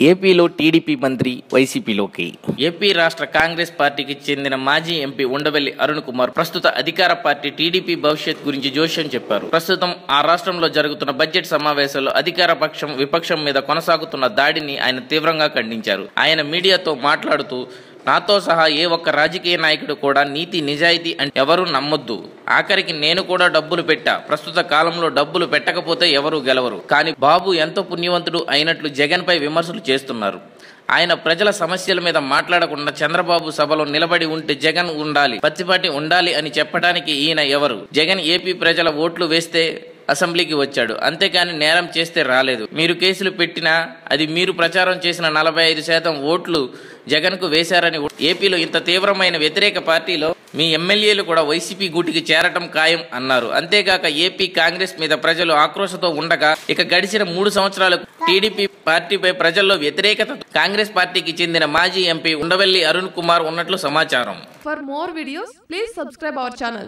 ఏపీలో టీడీపీ మంత్రి వైసీపీలోకి. ఏపీ రాష్ట్ర కాంగ్రెస్ పార్టీకి చెందిన మాజీ ఎంపీ ఉండవెల్లి అరుణ్ కుమార్ ప్రస్తుత అధికార పార్టీ టీడీపీ భవిష్యత్ గురించి జోష్యం చెప్పారు. ప్రస్తుతం ఆ రాష్ట్రంలో జరుగుతున్న బడ్జెట్ సమావేశాల్లో అధికార పక్షం విపక్షం మీద కొనసాగుతున్న దాడిని ఆయన తీవ్రంగా ఖండించారు. ఆయన మీడియాతో మాట్లాడుతూ, నాతో సహా ఏ ఒక్క రాజకీయ నాయకుడు కూడా నీతి నిజాయితీ అంటే ఎవరూ నమ్మొద్దు. ఆఖరికి నేను కూడా డబ్బులు పెట్టా. ప్రస్తుత కాలంలో డబ్బులు పెట్టకపోతే ఎవరూ గెలవరు. కానీ బాబు ఎంతో పుణ్యవంతుడు అయినట్లు జగన్ పై విమర్శలు చేస్తున్నారు. ఆయన ప్రజల సమస్యల మీద మాట్లాడకుండా చంద్రబాబు సభలో నిలబడి ఉంటే జగన్ ఉండాలి, పత్తిపాటి ఉండాలి అని చెప్పడానికి ఈయన ఎవరు? జగన్ ఏపీ ప్రజల ఓట్లు వేస్తే అసెంబ్లీకి వచ్చాడు, అంతేకాని నేరం చేస్తే రాలేదు. మీరు కేసులు పెట్టినా అది మీరు ప్రచారం చేసిన 45% ఓట్లు జగన్ కు వేశారని. ఏపీలో ఇంత తీవ్రమైన వ్యతిరేక పార్టీలో మీ ఎమ్మెల్యేలు కూడా వైసీపీ గూటికి చేరటం ఖాయం అన్నారు. అంతేగాక ఏపీ కాంగ్రెస్ మీద ప్రజలు ఆక్రోశంతో ఉండగా ఇక గడిచిన 3 సంవత్సరాలు టీడీపీ పార్టీపై ప్రజల్లో వ్యతిరేకత కాంగ్రెస్ పార్టీకి చెందిన మాజీ ఎంపీ ఉండవెల్లి అరుణ్ కుమార్ ఉన్నట్లు సమాచారం. For more videos, please subscribe our channel.